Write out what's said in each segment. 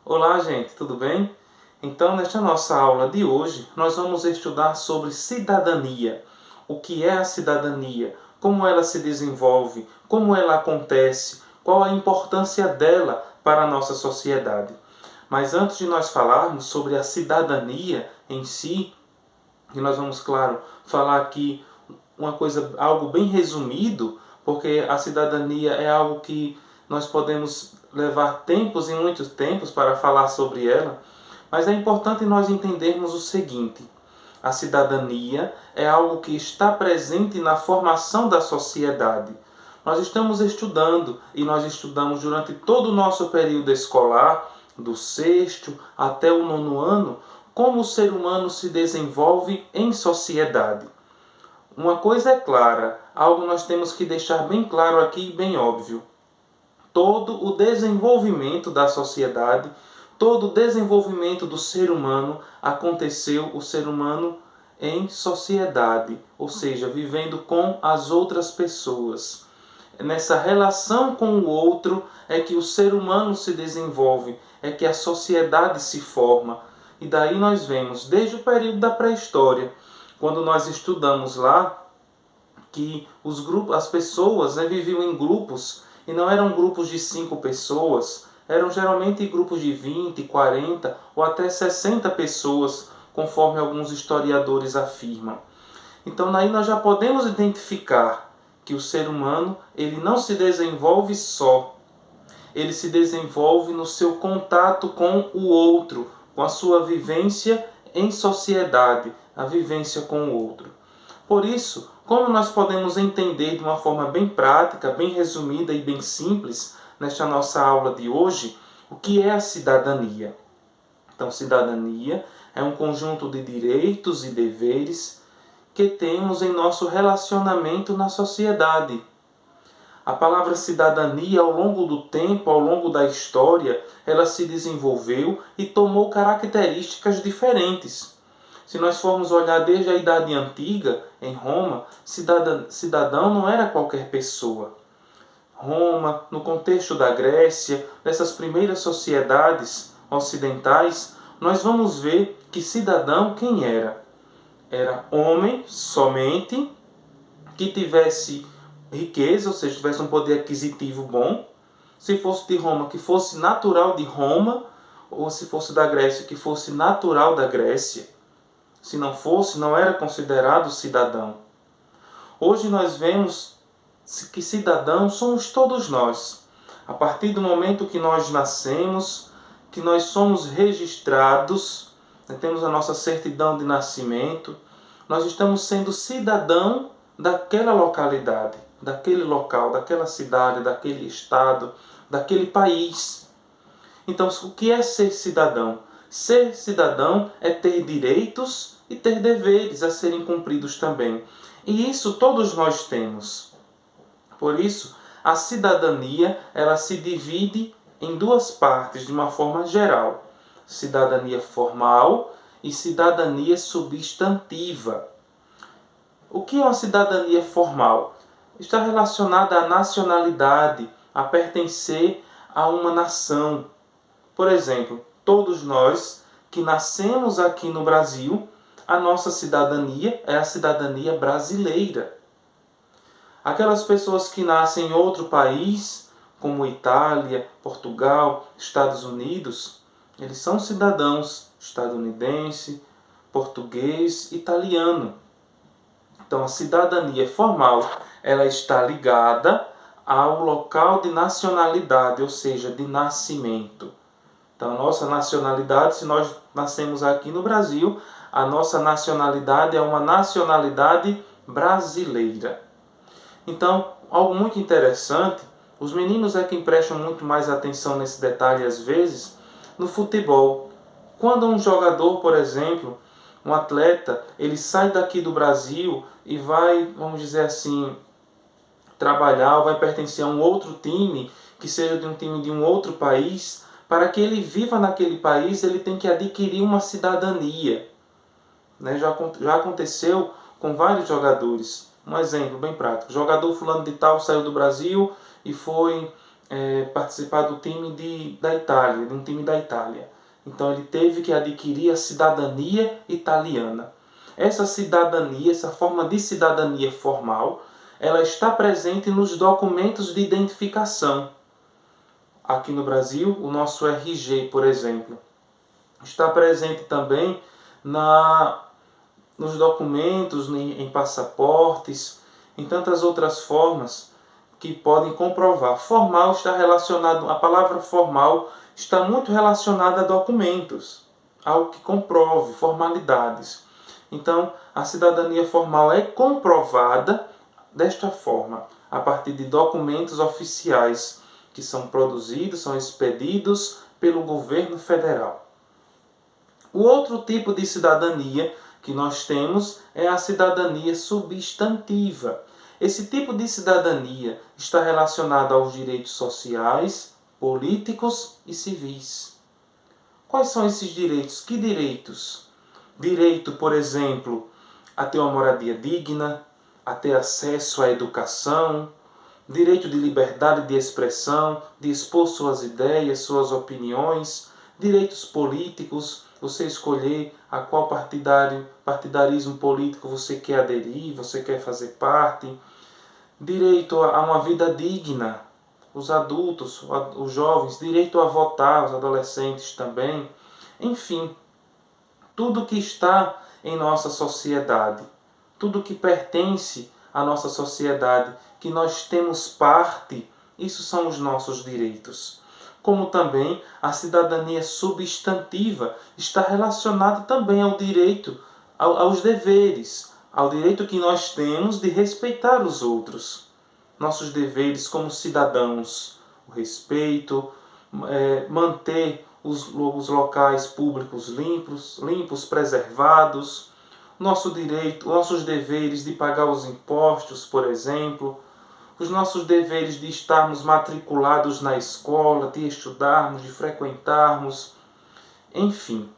Olá, gente, tudo bem? Então, nesta nossa aula de hoje, nós vamos estudar sobre cidadania. O que é a cidadania? Como ela se desenvolve? Como ela acontece? Qual a importância dela para a nossa sociedade? Mas antes de nós falarmos sobre a cidadania em si, e nós vamos, claro, falar aqui algo bem resumido, porque a cidadania é algo que nós podemos levar tempos e muitos tempos para falar sobre ela, mas é importante nós entendermos o seguinte: a cidadania é algo que está presente na formação da sociedade. Nós estamos estudando e nós estudamos durante todo o nosso período escolar, do sexto até o nono ano, como o ser humano se desenvolve em sociedade. Uma coisa é clara, algo nós temos que deixar bem claro aqui e bem óbvio. Todo o desenvolvimento da sociedade, todo o desenvolvimento do ser humano aconteceu o ser humano em sociedade, ou seja, vivendo com as outras pessoas. Nessa relação com o outro é que o ser humano se desenvolve, é que a sociedade se forma. E daí nós vemos, desde o período da pré-história, quando nós estudamos lá que as pessoas viviam em grupos, e não eram grupos de 5 pessoas, eram geralmente grupos de 20, 40 ou até 60 pessoas, conforme alguns historiadores afirmam. Então aí nós já podemos identificar que o ser humano ele não se desenvolve só, ele se desenvolve no seu contato com o outro, com a sua vivência em sociedade, a vivência com o outro. Por isso, como nós podemos entender de uma forma bem prática, bem resumida e bem simples, nesta nossa aula de hoje, o que é a cidadania? Então, cidadania é um conjunto de direitos e deveres que temos em nosso relacionamento na sociedade. A palavra cidadania, ao longo do tempo, ao longo da história, ela se desenvolveu e tomou características diferentes. Se nós formos olhar desde a Idade Antiga, em Roma, cidadão não era qualquer pessoa. Roma, no contexto da Grécia, nessas primeiras sociedades ocidentais, nós vamos ver que cidadão quem era? Era homem somente, que tivesse riqueza, ou seja, tivesse um poder aquisitivo bom. Se fosse de Roma, que fosse natural de Roma, ou se fosse da Grécia, que fosse natural da Grécia. Se não fosse, não era considerado cidadão. Hoje nós vemos que cidadãos somos todos nós. A partir do momento que nós nascemos, que nós somos registrados, temos a nossa certidão de nascimento, nós estamos sendo cidadão daquela localidade, daquele local, daquela cidade, daquele estado, daquele país. Então, o que é ser cidadão? Ser cidadão é ter direitos e ter deveres a serem cumpridos também. E isso todos nós temos. Por isso, a cidadania ela se divide em duas partes de uma forma geral: cidadania formal e cidadania substantiva. O que é uma cidadania formal? Está relacionada à nacionalidade, a pertencer a uma nação. Por exemplo, todos nós que nascemos aqui no Brasil, a nossa cidadania é a cidadania brasileira. Aquelas pessoas que nascem em outro país, como Itália, Portugal, Estados Unidos, eles são cidadãos estadunidense, português, italiano. Então a cidadania formal, ela está ligada ao local de nacionalidade, ou seja, de nascimento. Então a nossa nacionalidade, se nós nascemos aqui no Brasil, a nossa nacionalidade é uma nacionalidade brasileira. Então, algo muito interessante, os meninos é quem prestam muito mais atenção nesse detalhe às vezes, no futebol. Quando um jogador, por exemplo, um atleta, ele sai daqui do Brasil e vai, vamos dizer assim, trabalhar ou vai pertencer a um outro time, que seja de um time de um outro país, para que ele viva naquele país, ele tem que adquirir uma cidadania. Já aconteceu com vários jogadores. Um exemplo bem prático: o jogador fulano de tal saiu do Brasil e foi participar do time da Itália, de um time da Itália. Então ele teve que adquirir a cidadania italiana. Essa cidadania, essa forma de cidadania formal, ela está presente nos documentos de identificação. Aqui no Brasil, o nosso RG, por exemplo, está presente também nos documentos, em passaportes, em tantas outras formas que podem comprovar. Formal está relacionado, a palavra formal está muito relacionada a documentos, algo que comprove, formalidades. Então, a cidadania formal é comprovada desta forma, a partir de documentos oficiais que são produzidos, são expedidos pelo governo federal. O outro tipo de cidadania que nós temos é a cidadania substantiva. Esse tipo de cidadania está relacionado aos direitos sociais, políticos e civis. Quais são esses direitos? Que direitos? Direito, por exemplo, a ter uma moradia digna, a ter acesso à educação, direito de liberdade de expressão, de expor suas ideias, suas opiniões, direitos políticos, você escolher a qual partidarismo político você quer aderir, você quer fazer parte, direito a uma vida digna, os adultos, os jovens, direito a votar, os adolescentes também, enfim, tudo que está em nossa sociedade, tudo que pertence à nossa sociedade, que nós temos parte, isso são os nossos direitos. Como também a cidadania substantiva está relacionada também ao direito, aos deveres, ao direito que nós temos de respeitar os outros. Nossos deveres como cidadãos, o respeito, manter os locais públicos limpos, preservados, nossos deveres de pagar os impostos, por exemplo, os nossos deveres de estarmos matriculados na escola, de estudarmos, de frequentarmos, enfim,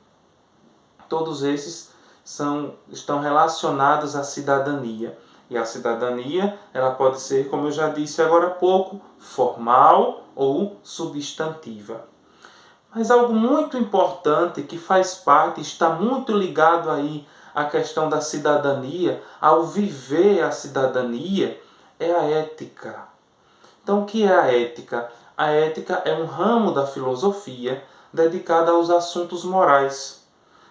todos esses estão relacionados à cidadania. E a cidadania, ela pode ser, como eu já disse agora há pouco, formal ou substantiva. Mas algo muito importante que faz parte, está muito ligado aí à questão da cidadania, ao viver a cidadania, é a ética. Então, o que é a ética? A ética é um ramo da filosofia dedicado aos assuntos morais.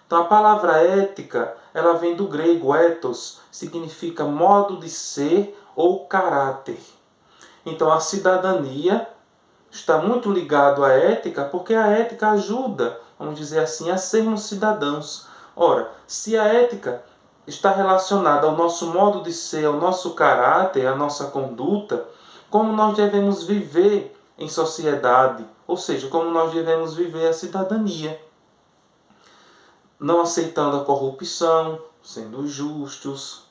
Então, a palavra ética, ela vem do grego ethos, significa modo de ser ou caráter. Então, a cidadania está muito ligado à ética, porque a ética ajuda, vamos dizer assim, a sermos cidadãos. Ora, se a ética está relacionada ao nosso modo de ser, ao nosso caráter, à nossa conduta, como nós devemos viver em sociedade, ou seja, como nós devemos viver a cidadania. Não aceitando a corrupção, sendo justos,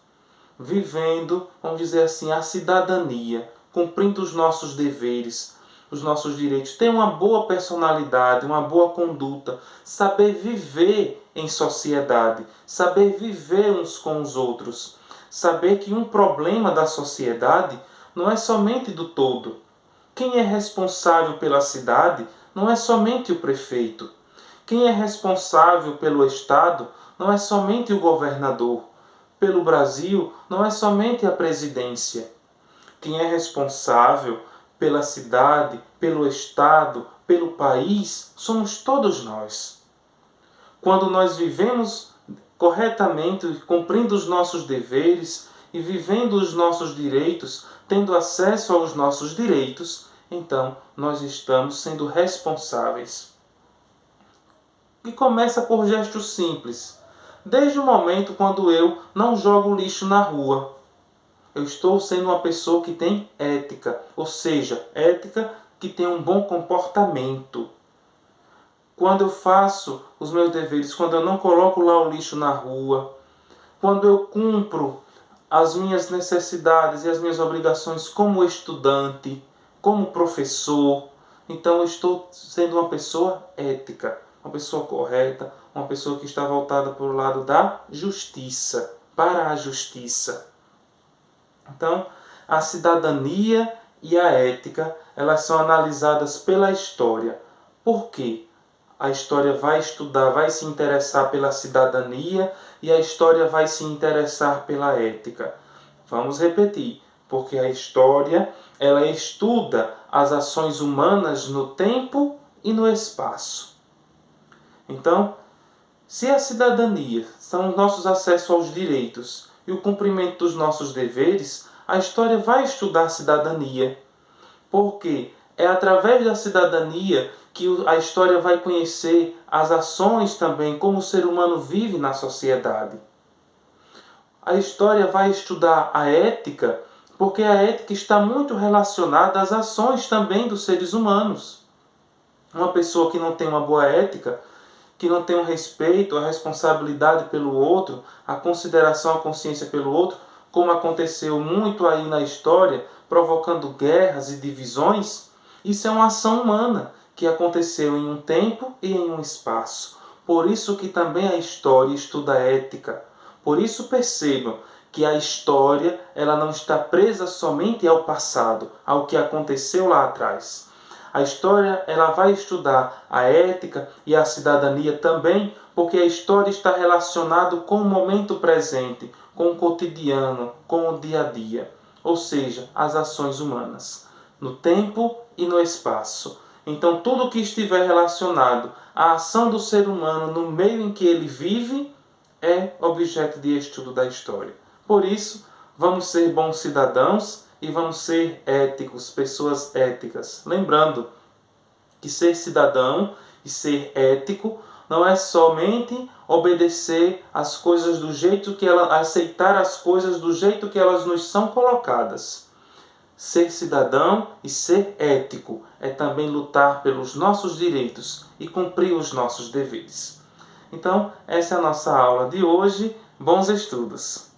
vivendo, vamos dizer assim, a cidadania, cumprindo os nossos deveres, os nossos direitos, ter uma boa personalidade, uma boa conduta, saber viver em sociedade, saber viver uns com os outros, saber que um problema da sociedade não é somente do todo. Quem é responsável pela cidade não é somente o prefeito. Quem é responsável pelo Estado não é somente o governador. Pelo Brasil não é somente a presidência. Quem é responsável pela cidade, pelo Estado, pelo país, somos todos nós. Quando nós vivemos corretamente, cumprindo os nossos deveres e vivendo os nossos direitos, tendo acesso aos nossos direitos, então nós estamos sendo responsáveis. E começa por gestos simples. Desde o momento quando eu não jogo lixo na rua, eu estou sendo uma pessoa que tem ética, ou seja, ética que tem um bom comportamento. Quando eu faço os meus deveres, quando eu não coloco lá o lixo na rua, quando eu cumpro as minhas necessidades e as minhas obrigações como estudante, como professor, então eu estou sendo uma pessoa ética, uma pessoa correta, uma pessoa que está voltada para o lado da justiça, para a justiça. Então, a cidadania e a ética, elas são analisadas pela história. Por quê? A história vai estudar, vai se interessar pela cidadania e a história vai se interessar pela ética. Vamos repetir, porque a história, ela estuda as ações humanas no tempo e no espaço. Então, se a cidadania são os nossos acessos aos direitos e o cumprimento dos nossos deveres, a história vai estudar cidadania. Porque é através da cidadania que a história vai conhecer as ações também, como o ser humano vive na sociedade. A história vai estudar a ética, porque a ética está muito relacionada às ações também dos seres humanos. Uma pessoa que não tem uma boa ética, que não tem um respeito, a responsabilidade pelo outro, a consideração, a consciência pelo outro, como aconteceu muito aí na história, provocando guerras e divisões, isso é uma ação humana que aconteceu em um tempo e em um espaço. Por isso que também a história estuda a ética. Por isso percebam que a história, ela não está presa somente ao passado, ao que aconteceu lá atrás. A história, ela vai estudar a ética e a cidadania também, porque a história está relacionada com o momento presente, com o cotidiano, com o dia a dia, ou seja, as ações humanas, no tempo e no espaço. Então, tudo que estiver relacionado à ação do ser humano no meio em que ele vive é objeto de estudo da história. Por isso, vamos ser bons cidadãos e vamos ser éticos, pessoas éticas. Lembrando que ser cidadão e ser ético não é somente obedecer as coisas do jeito que elas, aceitar as coisas do jeito que elas nos são colocadas. Ser cidadão e ser ético é também lutar pelos nossos direitos e cumprir os nossos deveres. Então, essa é a nossa aula de hoje. Bons estudos!